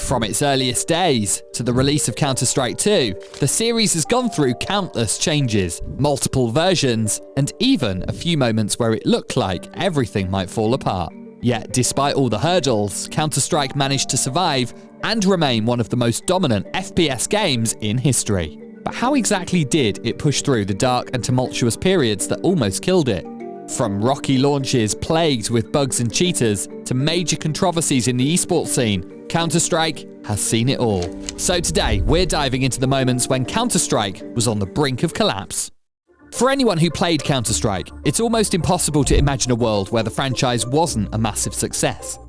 From its earliest days to the release of Counter-Strike 2, the series has gone through countless changes, multiple versions, and even a few moments where it looked like everything might fall apart. Yet, despite all the hurdles, Counter-Strike managed to survive and remain one of the most dominant FPS games in history. But how exactly did it push through the dark and tumultuous periods that almost killed it? From rocky launches plagued with bugs and cheaters to major controversies in the esports scene, Counter-Strike has seen it all. So today, we're diving into the moments when Counter-Strike was on the brink of collapse. For anyone who played Counter-Strike, it's almost impossible to imagine a world where the franchise wasn't a massive success.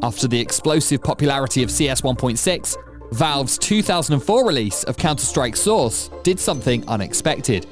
After the explosive popularity of CS 1.6, Valve's 2004 release of Counter-Strike Source did something unexpected.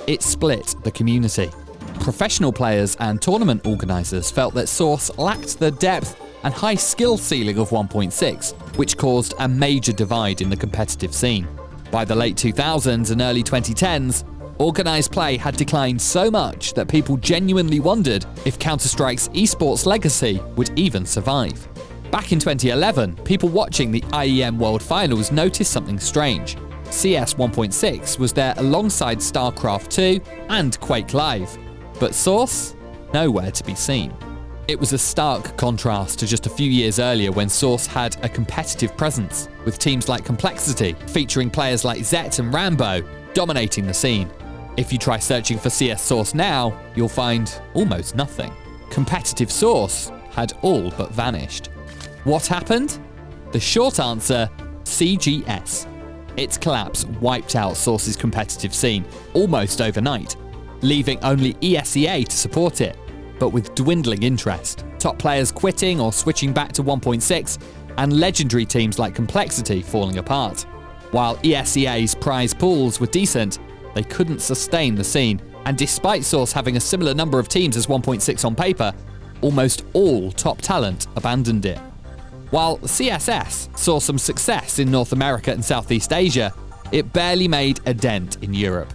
It split the community. Professional players and tournament organizers felt that Source lacked the depth and high skill ceiling of 1.6, which caused a major divide in the competitive scene. By the late 2000s and early 2010s, organized play had declined so much that people genuinely wondered if Counter-Strike's esports legacy would even survive. Back in 2011, people watching the IEM World Finals noticed something strange. CS 1.6 was there alongside StarCraft 2 and Quake Live, but Source? Nowhere to be seen. It was a stark contrast to just a few years earlier when Source had a competitive presence, with teams like Complexity featuring players like Zet and Rambo dominating the scene. If you try searching for CS Source now, you'll find almost nothing. Competitive Source had all but vanished. What happened? The short answer, CGS. Its collapse wiped out Source's competitive scene almost overnight, leaving only ESEA to support it, but with dwindling interest, top players quitting or switching back to 1.6, and legendary teams like Complexity falling apart. While ESEA's prize pools were decent, they couldn't sustain the scene, and despite Source having a similar number of teams as 1.6 on paper, almost all top talent abandoned it. While CSS saw some success in North America and Southeast Asia, it barely made a dent in Europe.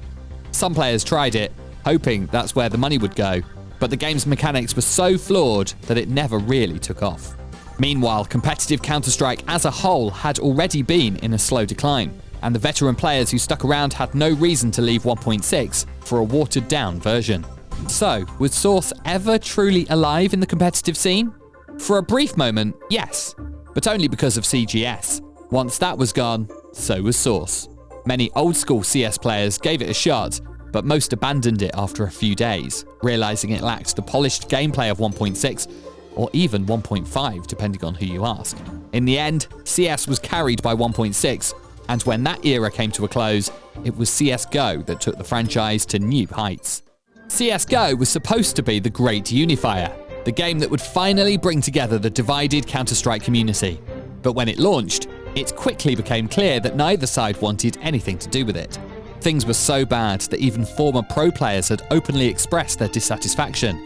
Some players tried it, hoping that's where the money would go, but the game's mechanics were so flawed that it never really took off. Meanwhile, competitive Counter-Strike as a whole had already been in a slow decline, and the veteran players who stuck around had no reason to leave 1.6 for a watered-down version. So, was Source ever truly alive in the competitive scene? For a brief moment, yes, but only because of CGS. Once that was gone, so was Source. Many old-school CS players gave it a shot, but most abandoned it after a few days, realizing it lacked the polished gameplay of 1.6 or even 1.5, depending on who you ask. In the end, CS was carried by 1.6, and when that era came to a close, it was CSGO that took the franchise to new heights. CSGO was supposed to be the great unifier, the game that would finally bring together the divided Counter-Strike community. But when it launched, it quickly became clear that neither side wanted anything to do with it. Things were so bad that even former pro players had openly expressed their dissatisfaction.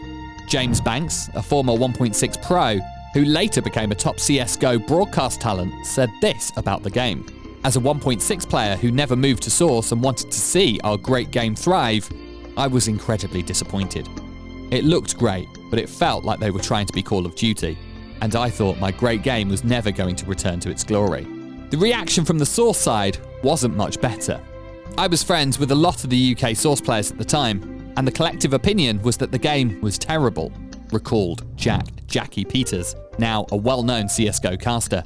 James Banks, a former 1.6 pro, who later became a top CSGO broadcast talent, said this about the game. As a 1.6 player who never moved to Source and wanted to see our great game thrive, I was incredibly disappointed. It looked great, but it felt like they were trying to be Call of Duty, and I thought my great game was never going to return to its glory. The reaction from the Source side wasn't much better. I was friends with a lot of the UK Source players at the time, and the collective opinion was that the game was terrible, recalled Jackie Peters, now a well-known CSGO caster.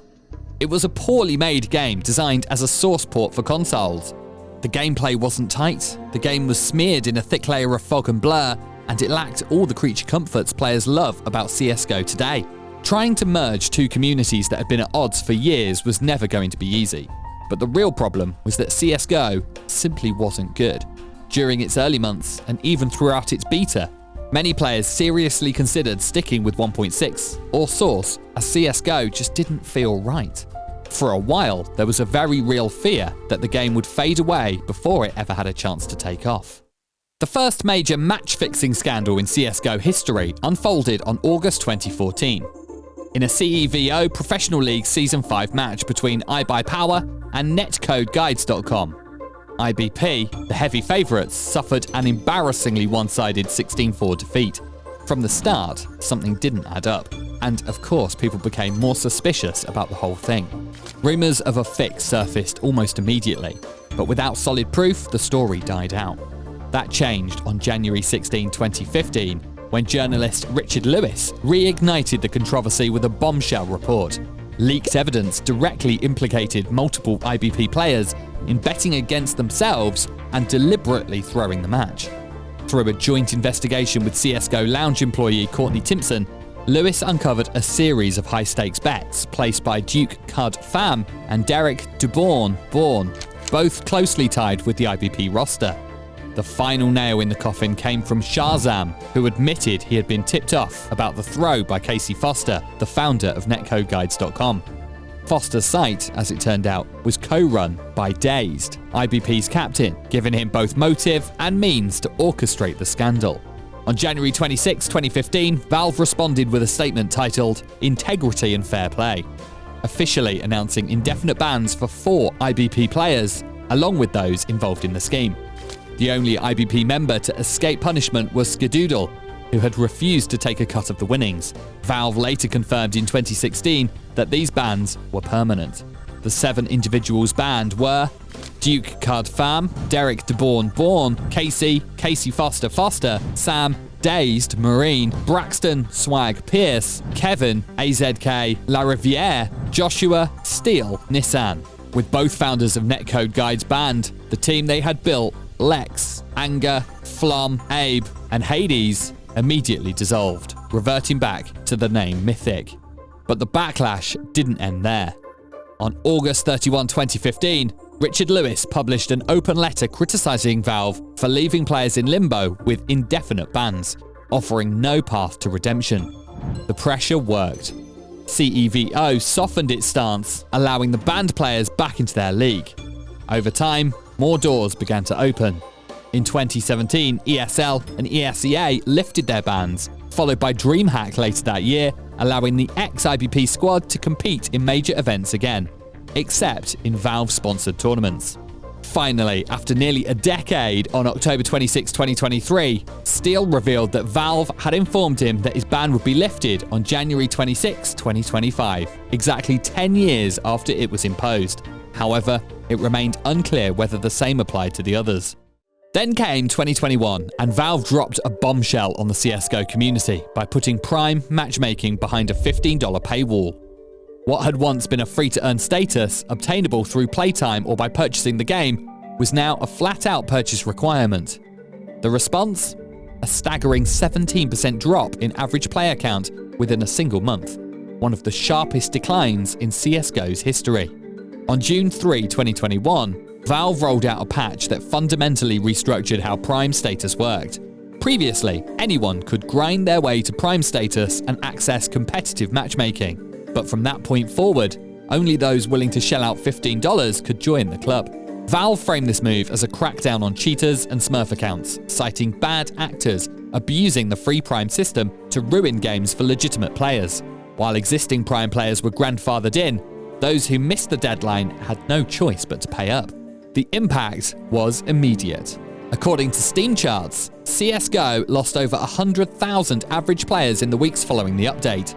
It was a poorly made game designed as a Source port for consoles. The gameplay wasn't tight, the game was smeared in a thick layer of fog and blur, and it lacked all the creature comforts players love about CSGO today. Trying to merge two communities that had been at odds for years was never going to be easy. But the real problem was that CSGO simply wasn't good. During its early months, and even throughout its beta, many players seriously considered sticking with 1.6 or Source, as CSGO just didn't feel right. For a while, there was a very real fear that the game would fade away before it ever had a chance to take off. The first major match-fixing scandal in CSGO history unfolded on August 2014. In a CEVO Professional League Season 5 match between iBuyPower and NetCodeGuides.com. IBP, the heavy favourites, suffered an embarrassingly one-sided 16-4 defeat. From the start, something didn't add up, and of course people became more suspicious about the whole thing. Rumours of a fix surfaced almost immediately, but without solid proof, the story died out. That changed on January 16, 2015, when journalist Richard Lewis reignited the controversy with a bombshell report. Leaked evidence directly implicated multiple IBP players in betting against themselves and deliberately throwing the match. Through a joint investigation with CSGO Lounge employee Courtney Timpson, Lewis uncovered a series of high-stakes bets placed by Duke Cud Pham and Derek DeBorn, both closely tied with the IBP roster. The final nail in the coffin came from Shazam, who admitted he had been tipped off about the throw by Casey Foster, the founder of netcodeguides.com. Foster's site, as it turned out, was co-run by Dazed, IBP's captain, giving him both motive and means to orchestrate the scandal. On January 26, 2015, Valve responded with a statement titled Integrity and Fair Play, officially announcing indefinite bans for 4 IBP players, along with those involved in the scheme. The only IBP member to escape punishment was Skadoodle, who had refused to take a cut of the winnings. Valve later confirmed in 2016 that these bans were permanent. The 7 individuals banned were Duke Cud Pham, Derek DeBorn, Casey Foster, Sam, Dazed, Marine, Braxton, Swag, Pierce, Kevin, AZK, La Riviere, Joshua, Steele, Nissan. With both founders of Netcode Guides banned, the team they had built, Lex, Anger, Flom, Abe, and Hades, immediately dissolved, reverting back to the name Mythic. But the backlash didn't end there. On August 31, 2015, Richard Lewis published an open letter criticizing Valve for leaving players in limbo with indefinite bans, offering no path to redemption. The pressure worked. CEVO softened its stance, allowing the banned players back into their league. Over time, more doors began to open. In 2017, ESL and ESEA lifted their bans, followed by DreamHack later that year, allowing the ex-IBP squad to compete in major events again, except in Valve-sponsored tournaments. Finally, after nearly a decade, on October 26, 2023, Steele revealed that Valve had informed him that his ban would be lifted on January 26, 2025, exactly 10 years after it was imposed. However, it remained unclear whether the same applied to the others. Then came 2021, and Valve dropped a bombshell on the CSGO community by putting Prime matchmaking behind a $15 paywall. What had once been a free-to-earn status, obtainable through playtime or by purchasing the game, was now a flat-out purchase requirement. The response? A staggering 17% drop in average player count within a single month, one of the sharpest declines in CSGO's history. On June 3, 2021, Valve rolled out a patch that fundamentally restructured how Prime status worked. Previously, anyone could grind their way to Prime status and access competitive matchmaking. But from that point forward, only those willing to shell out $15 could join the club. Valve framed this move as a crackdown on cheaters and Smurf accounts, citing bad actors abusing the free Prime system to ruin games for legitimate players. While existing Prime players were grandfathered in, those who missed the deadline had no choice but to pay up. The impact was immediate. According to Steam charts, CSGO lost over 100,000 average players in the weeks following the update.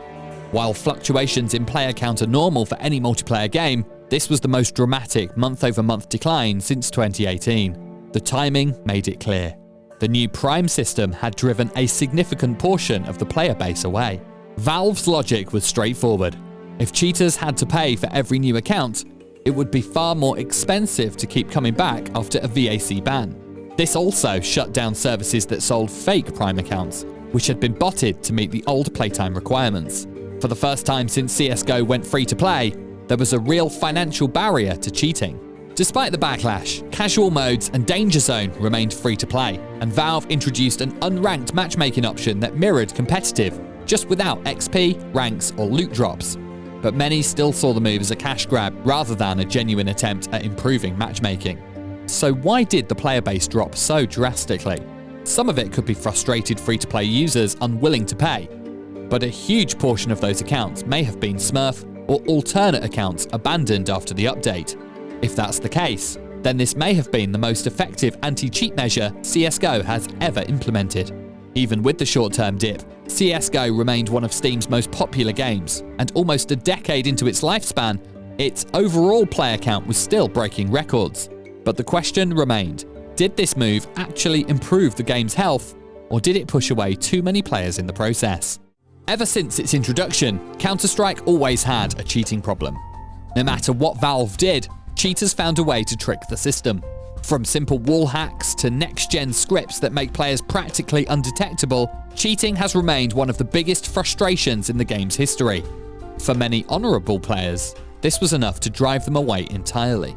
While fluctuations in player count are normal for any multiplayer game, this was the most dramatic month-over-month decline since 2018. The timing made it clear. The new Prime system had driven a significant portion of the player base away. Valve's logic was straightforward. If cheaters had to pay for every new account, it would be far more expensive to keep coming back after a VAC ban. This also shut down services that sold fake Prime accounts, which had been botted to meet the old playtime requirements. For the first time since CSGO went free to play, there was a real financial barrier to cheating. Despite the backlash, casual modes and Danger Zone remained free to play, and Valve introduced an unranked matchmaking option that mirrored competitive, just without XP, ranks, or loot drops. But many still saw the move as a cash grab rather than a genuine attempt at improving matchmaking. So why did the player base drop so drastically? Some of it could be frustrated free-to-play users unwilling to pay, but a huge portion of those accounts may have been Smurf or alternate accounts abandoned after the update. If that's the case, then this may have been the most effective anti-cheat measure CSGO has ever implemented. Even with the short-term dip, CS:GO remained one of Steam's most popular games, and almost a decade into its lifespan, its overall player count was still breaking records. But the question remained, did this move actually improve the game's health, or did it push away too many players in the process? Ever since its introduction, Counter-Strike always had a cheating problem. No matter what Valve did, cheaters found a way to trick the system. From simple wall hacks to next-gen scripts that make players practically undetectable, cheating has remained one of the biggest frustrations in the game's history. For many honourable players, this was enough to drive them away entirely.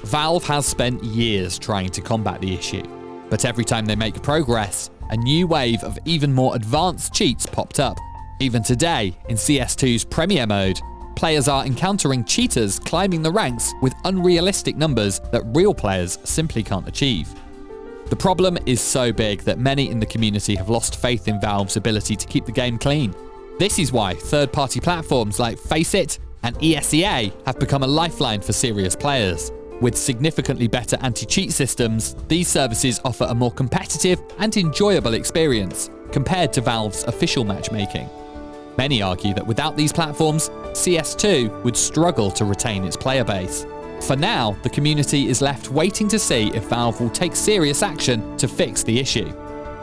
Valve has spent years trying to combat the issue, but every time they make progress, a new wave of even more advanced cheats popped up. Even today, in CS2's Premier Mode, players are encountering cheaters climbing the ranks with unrealistic numbers that real players simply can't achieve. The problem is so big that many in the community have lost faith in Valve's ability to keep the game clean. This is why third-party platforms like Faceit and ESEA have become a lifeline for serious players. With significantly better anti-cheat systems, these services offer a more competitive and enjoyable experience compared to Valve's official matchmaking. Many argue that without these platforms, CS2 would struggle to retain its player base. For now, the community is left waiting to see if Valve will take serious action to fix the issue.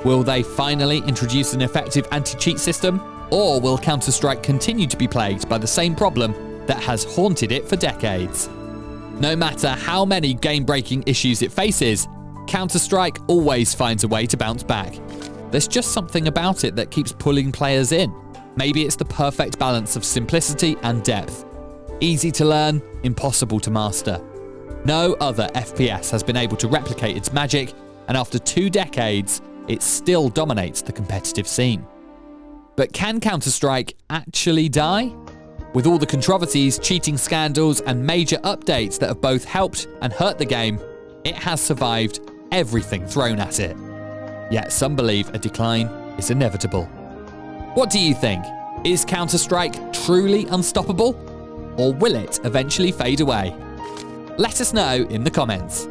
Will they finally introduce an effective anti-cheat system, or will Counter-Strike continue to be plagued by the same problem that has haunted it for decades? No matter how many game-breaking issues it faces, Counter-Strike always finds a way to bounce back. There's just something about it that keeps pulling players in. Maybe it's the perfect balance of simplicity and depth. Easy to learn, impossible to master. No other FPS has been able to replicate its magic, and after 2 decades, it still dominates the competitive scene. But can Counter-Strike actually die? With all the controversies, cheating scandals, and major updates that have both helped and hurt the game, it has survived everything thrown at it. Yet some believe a decline is inevitable. What do you think? Is Counter-Strike truly unstoppable? Or will it eventually fade away? Let us know in the comments.